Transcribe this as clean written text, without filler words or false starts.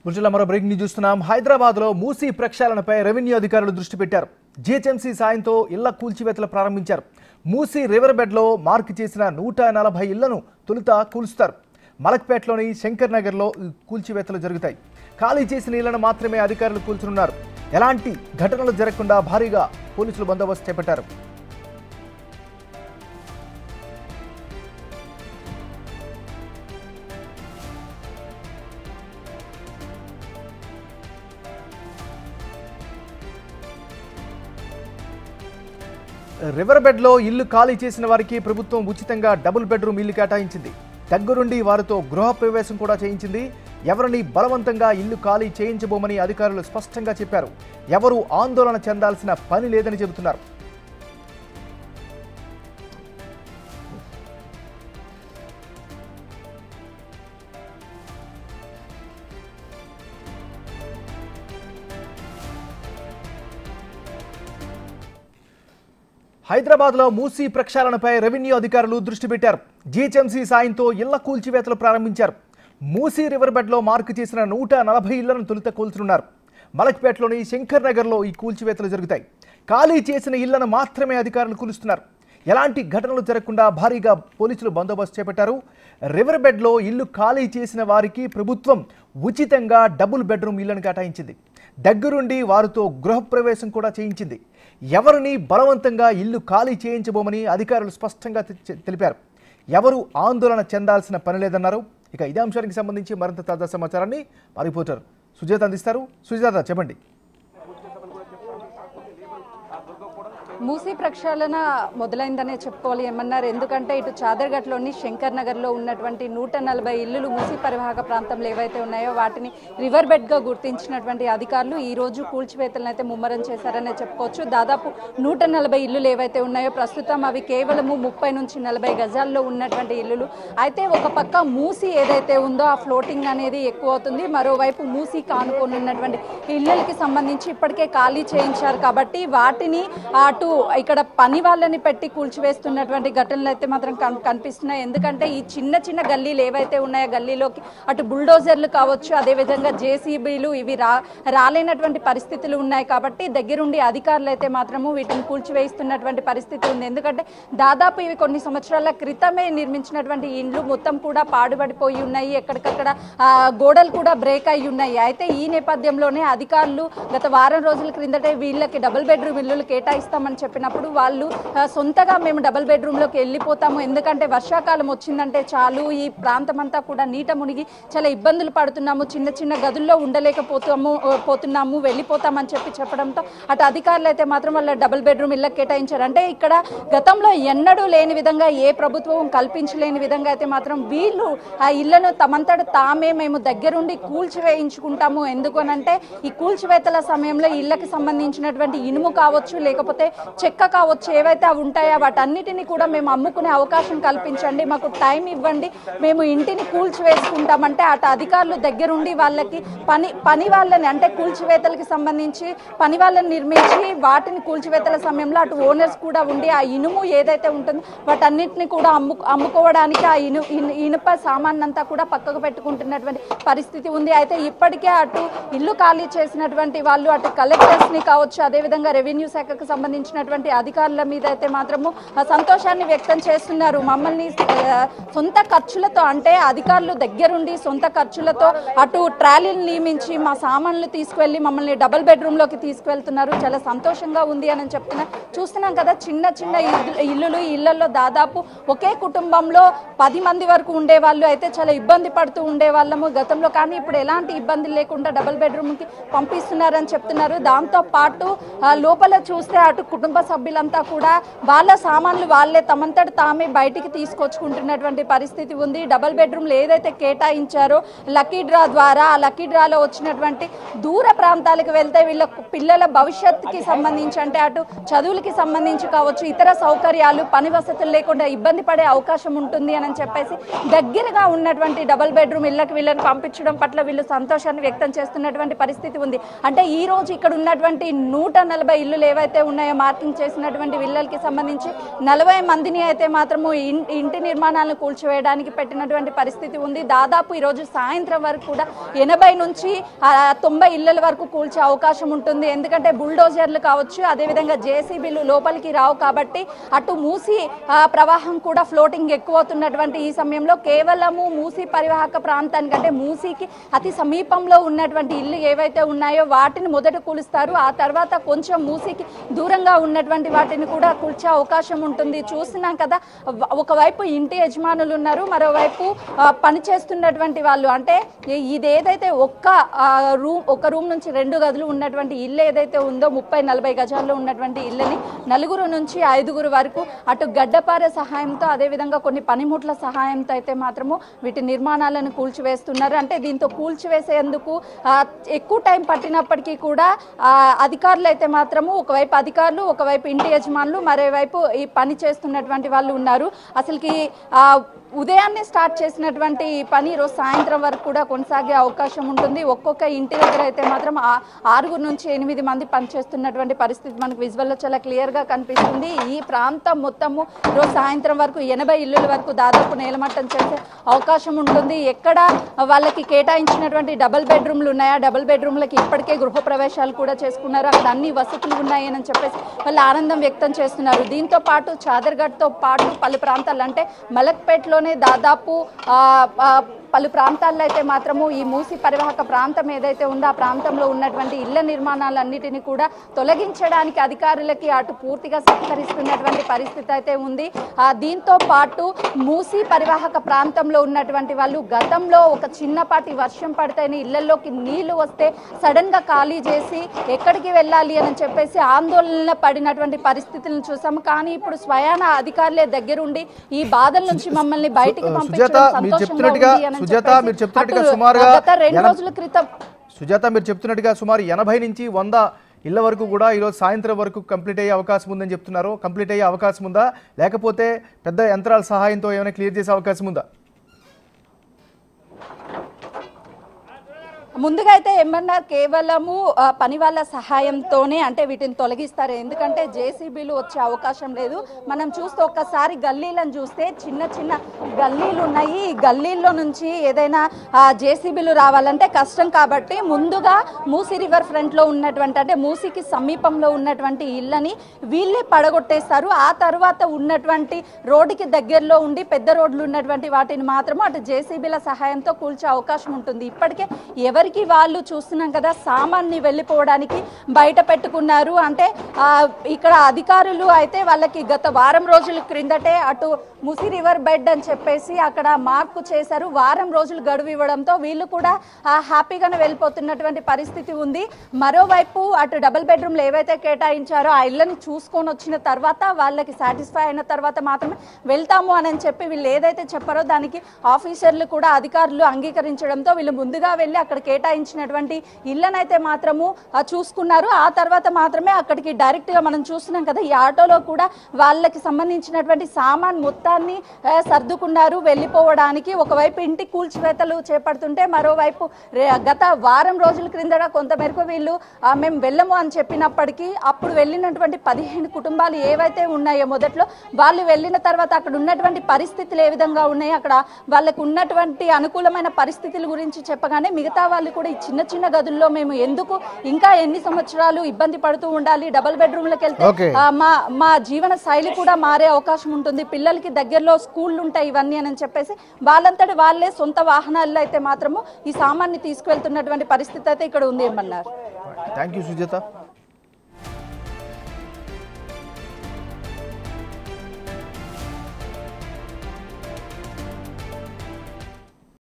బుల్టెన్లో మరో breaking news చూస్తున్నాం. హైదరాబాద్లో మూసీ ప్రక్షాళనపై రెవెన్యూ అధికారులు దృష్టి పెట్టారు. జీహెచ్ఎంసీ సాయంతో ఇళ్ల కూల్చివేతలు ప్రారంభించారు. మూసీ రివర్ బెడ్లో మార్క్ చేసిన 140 ఇళ్లను తొలుత కూల్స్తారు. మలక్పేటలోని శంకర్ నగర్లో కూల్చివేతలు జరుగుతాయి. ఖాళీ చేసిన ఇళ్లను మాత్రమే అధికారులు కూల్చనున్నారు. ఎలాంటి ఘటనలు జరగకుండా భారీగా పోలీసులు బందోబస్తు చేపట్టారు. రివర్ బెడ్లో ఇల్లు ఖాళీ చేసిన వారికి ప్రభుత్వం ఉచితంగా డబుల్ బెడ్రూమ్ ఇల్లు కేటాయించింది. దగ్గరుండి వారితో గృహ ప్రవేశం కూడా చేయించింది. ఎవరిని బలవంతంగా ఇల్లు ఖాళీ చేయించబోమని అధికారులు స్పష్టంగా చెప్పారు. ఎవరూ ఆందోళన చెందాల్సిన పని లేదని చెబుతున్నారు. హైదరాబాద్లో మూసీ ప్రక్షాళనపై రెవెన్యూ అధికారులు దృష్టి పెట్టారు. జీహెచ్ఎంసీ సాయంతో ఇళ్ల కూల్చివేతలు ప్రారంభించారు. మూసీ రివర్ బెడ్లో మార్క్ చేసిన 140 ఇళ్లను తొలుత కూల్చనున్నారు. మలక్పేటలోని శంకర్ నగర్లో ఈ కూల్చివేతలు జరుగుతాయి. ఖాళీ చేసిన ఇళ్లను మాత్రమే అధికారులు కూలుస్తున్నారు. ఎలాంటి ఘటనలు జరగకుండా భారీగా పోలీసులు బందోబస్తు చేపట్టారు. రివర్ బెడ్లో ఇల్లు ఖాళీ చేసిన వారికి ప్రభుత్వం ఉచితంగా డబుల్ బెడ్రూమ్ ఇళ్లను కేటాయించింది. దగ్గరుండి వారితో గృహప్రవేశం కూడా చేయించింది. ఎవరిని బలవంతంగా ఇల్లు ఖాళీ చేయించబోమని అధికారులు స్పష్టంగా తెలిపారు. ఎవరు ఆందోళన చెందాల్సిన పని లేదన్నారు. ఇక ఇదే అంశానికి సంబంధించి మరింత తాజా సమాచారాన్ని మా రిపోర్టర్ సుజాత అందిస్తారు. సుజాత, చెప్పండి. మూసీ ప్రక్షాళన మొదలైందనే చెప్పుకోవాలి ఏమన్నారు. ఎందుకంటే ఇటు చాదర్ఘట్లోని శంకర్ నగర్లో ఉన్నటువంటి 140 ఇల్లులు మూసీ పరివాహక ప్రాంతంలో ఏవైతే ఉన్నాయో వాటిని రివర్ బెడ్గా గుర్తించినటువంటి అధికారులు ఈ రోజు కూల్చివేతలను అయితే ముమ్మరం చేశారనే చెప్పుకోవచ్చు. దాదాపు 140 ఇల్లులు ఏవైతే ఉన్నాయో ప్రస్తుతం అవి కేవలము 30 నుంచి 40 గజాల్లో ఉన్నటువంటి ఇల్లులు. అయితే ఒక పక్క మూసీ ఏదైతే ఉందో ఆ ఫ్లోటింగ్ అనేది ఎక్కువ అవుతుంది. మరోవైపు మూసీ కానుకొని ఉన్నటువంటి ఇళ్ళకి సంబంధించి ఇప్పటికే ఖాళీ చేయించారు కాబట్టి వాటిని అటు ఇక్కడ పని వాళ్ళని పెట్టి కూల్చివేస్తున్నటువంటి ఘటనలు అయితే మాత్రం కనిపిస్తున్నాయి. ఎందుకంటే ఈ చిన్న చిన్న గల్లీలు ఏవైతే ఉన్నాయో గల్లీలోకి అటు బుల్డోజర్లు కావచ్చు, అదేవిధంగా జేసీబీలు ఇవి రాలేనటువంటి పరిస్థితులు ఉన్నాయి. కాబట్టి దగ్గరుండి అధికారులు అయితే మాత్రము వీటిని కూల్చివేస్తున్నటువంటి పరిస్థితి ఉంది. ఎందుకంటే దాదాపు ఇవి కొన్ని సంవత్సరాల క్రితమే నిర్మించినటువంటి ఇండ్లు మొత్తం కూడా పాడుపడిపోయి ఉన్నాయి. ఎక్కడికక్కడ గోడలు కూడా బ్రేక్ అయి ఉన్నాయి. అయితే ఈ నేపథ్యంలోనే అధికారులు గత వారం రోజుల క్రిందటే వీళ్ళకి డబుల్ బెడ్రూమ్ ఇల్లులు కేటాయిస్తామని చెప్పినప్పుడు వాళ్ళు సొంతగా మేము డబుల్ బెడ్రూమ్లోకి వెళ్ళిపోతాము, ఎందుకంటే వర్షాకాలం వచ్చిందంటే చాలు ఈ ప్రాంతం అంతా కూడా నీట మునిగి చాలా ఇబ్బందులు పడుతున్నాము, చిన్న చిన్న గదుల్లో ఉండలేకపోతున్నాము, వెళ్ళిపోతామని చెప్పడంతో అటు అధికారులు అయితే మాత్రం వాళ్ళ డబుల్ బెడ్రూమ్ ఇళ్ళకి కేటాయించారు. అంటే ఇక్కడ గతంలో ఎన్నడూ లేని విధంగా ఏ ప్రభుత్వం కల్పించలేని విధంగా అయితే మాత్రం వీళ్ళు ఆ ఇళ్లను తమంతట తామే మేము దగ్గరుండి కూల్చివేయించుకుంటాము. ఎందుకనంటే ఈ కూల్చివేతల సమయంలో ఇళ్లకి సంబంధించినటువంటి ఇనుము కావచ్చు, లేకపోతే చెక్క కావచ్చు, ఏవైతే అవి ఉంటాయో వాటన్నిటిని కూడా మేము అమ్ముకునే అవకాశం కల్పించండి, మాకు టైం ఇవ్వండి, మేము ఇంటిని కూల్చివేసుకుంటామంటే అటు అధికారులు దగ్గరుండి వాళ్ళకి పని వాళ్ళని అంటే కూల్చివేతలకి సంబంధించి పని వాళ్ళని నిర్మించి వాటిని కూల్చివేతల సమయంలో అటు ఓనర్స్ కూడా ఉండి ఆ ఇనుము ఏదైతే ఉంటుందో వాటన్నిటిని కూడా అమ్ముకోవడానికి ఆ ఇనుప సామాన్ అంతా కూడా పక్కకు పెట్టుకుంటున్నటువంటి పరిస్థితి ఉంది. అయితే ఇప్పటికే అటు ఇల్లు ఖాళీ చేసినటువంటి వాళ్ళు అటు కలెక్టర్స్ని కావచ్చు, అదేవిధంగా రెవెన్యూ శాఖకు సంబంధించినటువంటి అధికారుల మీద అయితే మాత్రము సంతోషాన్ని వ్యక్తం చేస్తున్నారు. మమ్మల్ని సొంత ఖర్చులతో అంటే అధికారులు దగ్గరుండి సొంత ఖర్చులతో అటు ట్రాలీని నియమించి మా సామాన్లు తీసుకువెళ్ళి మమ్మల్ని డబుల్ బెడ్రూమ్లోకి తీసుకువెళ్తున్నారు, చాలా సంతోషంగా ఉంది అని చూస్తున్నాం కదా. చిన్న చిన్న ఇల్లులు, ఇళ్లలో దాదాపు ఒకే కుటుంబంలో 10 మంది వరకు ఉండేవాళ్ళు అయితే చాలా ఇబ్బంది పడుతూ ఉండేవాళ్ళము గతంలో. కానీ ఇప్పుడు ఎలాంటి ఇబ్బంది లేకుండా డబుల్ బెడ్రూమ్కి పంపిస్తున్నారని చెప్తున్నారు. దాంతో పాటు లోపల చూస్తే అటు కుటుంబ సభ్యులంతా కూడా వాళ్ళ సామాన్లు వాళ్ళే తమంతట తామే బయటికి తీసుకొచ్చుకుంటున్నటువంటి పరిస్థితి ఉంది. డబుల్ బెడ్రూమ్లు ఏదైతే కేటాయించారో లక్కీ డ్రా ద్వారా ఆ లక్కీ డ్రాలో వచ్చినటువంటి దూర ప్రాంతాలకు వెళ్తే వీళ్ళ పిల్లల భవిష్యత్తుకి సంబంధించి అంటే అటు చదువులకి సంబంధించి కావచ్చు, ఇతర సౌకర్యాలు పని వసతులు లేకుండా ఇబ్బంది పడే అవకాశం ఉంటుంది అని చెప్పేసి దగ్గరగా ఉన్నటువంటి డబుల్ బెడ్రూమ్ ఇళ్ళకి వీళ్ళని పంపించడం పట్ల వీళ్ళు సంతోషాన్ని వ్యక్తం చేస్తున్నటువంటి పరిస్థితి ఉంది. అంటే ఈ రోజు ఇక్కడ ఉన్నటువంటి 140 ఇల్లులు ఏవైతే ఉన్నాయో పార్కింగ్ చేసినటువంటి విల్లలకి సంబంధించి 40 మందిని అయితే మాత్రము ఇంటి నిర్మాణాలను కూల్చివేయడానికి పెట్టినటువంటి పరిస్థితి ఉంది. దాదాపు ఈరోజు సాయంత్రం వరకు కూడా 80 నుంచి 90 ఇళ్ల వరకు కూల్చే అవకాశం ఉంటుంది. ఎందుకంటే బుల్డోజర్లు కావచ్చు, అదేవిధంగా జేసీబీలు లోపలికి రావు కాబట్టి అటు మూసి ప్రవాహం కూడా ఫ్లోటింగ్ ఎక్కువవుతున్నటువంటి ఈ సమయంలో కేవలము మూసి పరివాహక ప్రాంతానికి అంటే మూసీకి అతి సమీపంలో ఉన్నటువంటి ఇల్లు ఏవైతే ఉన్నాయో వాటిని మొదట కూలుస్తారు. ఆ తర్వాత కొంచెం మూసీకి దూరంగా ఉన్నటువంటి వాటిని కూడా కూల్చే అవకాశం ఉంటుంది. చూస్తున్నాం కదా, ఒకవైపు ఇంటి యజమానులు ఉన్నారు, మరోవైపు పనిచేస్తున్నటువంటి వాళ్ళు. అంటే ఇది ఏదైతే ఒక రూమ్ నుంచి 2 గదులు ఉన్నటువంటి ఇల్లు ఏదైతే ఉందో 30-40 గజాల్లో ఉన్నటువంటి ఇల్లుని 4 నుంచి 5 వరకు అటు గడ్డపార సహాయంతో అదేవిధంగా కొన్ని పనిముట్ల సహాయంతో అయితే మాత్రము వీటి నిర్మాణాలను కూల్చివేస్తున్నారు. అంటే దీంతో కూల్చివేసేందుకు ఎక్కువ టైం పట్టినప్పటికీ కూడా అధికారులు అయితే మాత్రము ఒకవైపు అధికారులు, ఒకవైపు ఇంటి యజమానులు, మరోవైపు ఈ పని చేస్తున్నటువంటి వాళ్ళు ఉన్నారు. అసలుకి ఉదయాన్నే స్టార్ట్ చేసినటువంటి పని ఈరోజు సాయంత్రం వరకు కూడా కొనసాగే అవకాశం ఉంటుంది. ఒక్కొక్క ఇంటి దగ్గర అయితే మాత్రం 6 నుంచి 8 మంది పనిచేస్తున్నటువంటి పరిస్థితి మనకు విజువల్లో చాలా క్లియర్గా కనిపిస్తుంది. ఈ ప్రాంతం మొత్తము ఈరోజు సాయంత్రం వరకు 80 ఇళ్ళ వరకు దాదాపు నేలమట్టం చేసే అవకాశం ఉంటుంది. ఎక్కడ వాళ్ళకి కేటాయించినటువంటి డబుల్ బెడ్రూమ్లు ఉన్నాయా, డబుల్ బెడ్రూమ్లకి ఇప్పటికే గృహప్రవేశాలు కూడా చేసుకున్నారు, అక్కడ అన్ని వసతులు ఉన్నాయని చెప్పేసి వాళ్ళు ఆనందం వ్యక్తం చేస్తున్నారు. దీంతో పాటు చాదర్ఘట్తో పాటు పలు ప్రాంతాలు అంటే మలక్పేటలో దాదాపు పలు ప్రాంతాల్లో అయితే మాత్రము ఈ మూసి పరివాహక ప్రాంతం ఏదైతే ఉందో ఆ ప్రాంతంలో ఉన్నటువంటి ఇళ్ల నిర్మాణాలన్నిటిని కూడా తొలగించడానికి అధికారులకి అటు పూర్తిగా సహకరిస్తున్నటువంటి పరిస్థితి అయితే ఉంది. దీంతో పాటు మూసి పరివాహక ప్రాంతంలో ఉన్నటువంటి వాళ్ళు గతంలో ఒక చిన్నపాటి వర్షం పడితేనే ఇళ్లలోకి నీళ్లు వస్తే సడన్ గా ఖాళీ చేసి ఎక్కడికి వెళ్ళాలి అని చెప్పేసి ఆందోళన పడినటువంటి పరిస్థితులను చూసాము. కానీ ఇప్పుడు స్వయాన అధికారులే దగ్గరుండి ఈ బాధల నుంచి మమ్మల్ని బయటికి పంపించడం సంతోషంగా ఉంది. సుజాత, మీరు చెప్తున్నట్టుగా సుమారు 80 నుంచి 100 ఇళ్ల వరకు కూడా ఈరోజు సాయంత్రం వరకు కంప్లీట్ అయ్యే అవకాశం ఉందని చెప్తున్నారు. కంప్లీట్ అయ్యే అవకాశం ఉందా, లేకపోతే పెద్ద యంత్రాల సహాయంతో ఏమైనా క్లియర్ చేసే అవకాశం ఉందా? ముందుగా అయితే ఏమన్నారు, కేవలము పని వాళ్ళ సహాయంతోనే అంటే వీటిని తొలగిస్తారు. ఎందుకంటే జేసీబీలు వచ్చే అవకాశం లేదు. మనం చూస్తే ఒక్కసారి గల్లీలను చూస్తే చిన్న చిన్న గల్లీలు ఉన్నాయి. ఈ గల్లీల్లో నుంచి ఏదైనా జేసీబీలు రావాలంటే కష్టం కాబట్టి ముందుగా మూసీ రివర్ ఫ్రంట్లో ఉన్నటువంటి అంటే మూసీకి సమీపంలో ఉన్నటువంటి ఇళ్ళని వీళ్ళే పడగొట్టేస్తారు. ఆ తర్వాత ఉన్నటువంటి రోడ్డుకి దగ్గరలో ఉండి పెద్ద రోడ్లు ఉన్నటువంటి వాటిని మాత్రము అటు జేసీబీల సహాయంతో కూల్చే అవకాశం ఉంటుంది. ఇప్పటికే ఎవరికి వాళ్ళు చూస్తున్నాం కదా, సామాన్ని వెళ్ళిపోవడానికి బయట పెట్టుకున్నారు. అంటే ఇక్కడ అధికారులు అయితే వాళ్ళకి గత వారం రోజుల క్రిందటే అటు మూసీ రివర్ బెడ్ అని చెప్పేసి అక్కడ మార్పు చేశారు. వారం రోజులు గడువు ఇవ్వడంతో వీళ్ళు కూడా హ్యాపీగానే వెళ్ళిపోతున్నటువంటి పరిస్థితి ఉంది. మరోవైపు అటు డబుల్ బెడ్రూమ్లు ఏవైతే కేటాయించారో ఆ ఇళ్ళని చూసుకొని వచ్చిన తర్వాత వాళ్ళకి సాటిస్ఫై అయిన తర్వాత మాత్రమే వెళ్తాము అని చెప్పి వీళ్ళు ఏదైతే చెప్పారో దానికి ఆఫీసర్లు కూడా అధికారులు అంగీకరించడంతో వీళ్ళు ముందుగా వెళ్ళి అక్కడ కేటాయించినటువంటి ఇళ్ళనైతే మాత్రము చూసుకున్నారు. ఆ తర్వాత మాత్రమే అక్కడికి డైరెక్ట్గా మనం చూస్తున్నాం కదా, ఈ ఆటోలో కూడా వాళ్ళకి సంబంధించినటువంటి సామాన్ మొత్తాన్ని సర్దుకున్నారు వెళ్ళిపోవడానికి. ఒకవైపు ఇంటి కూల్చివేతలు చేపడుతుంటే మరోవైపు గత వారం రోజుల క్రిందట కొంతమేరకు వీళ్ళు మేము వెళ్ళము అని చెప్పినప్పటికీ అప్పుడు వెళ్ళినటువంటి 15 కుటుంబాలు ఏవైతే ఉన్నాయో మొదట్లో వాళ్ళు వెళ్ళిన తర్వాత అక్కడ ఉన్నటువంటి పరిస్థితులు ఏ విధంగా ఉన్నాయి, అక్కడ వాళ్ళకు ఉన్నటువంటి అనుకూలమైన పరిస్థితుల గురించి చెప్పగానే మిగతా వాళ్ళు కూడా ఈ చిన్న చిన్న గదుల్లో మేము ఎందుకు ఇంకా ఎన్ని సంవత్సరాలు ఇబ్బంది పడుతూ ఉండాలి, డబుల్ బెడ్రూమ్లకు వెళ్తే మా జీవన శైలి కూడా మారే అవకాశం ఉంటుంది, పిల్లలకి దగ్గరలో స్కూళ్ళు ఉంటాయి ఇవన్నీ అని చెప్పేసి వాళ్ళంతటి వాళ్ళే సొంత వాహనాల్లో అయితే మాత్రము ఈ సామాన్ని తీసుకువెళ్తున్నటువంటి పరిస్థితి అయితే ఇక్కడ ఉంది ఏమన్నారు. Thank you Sujatha.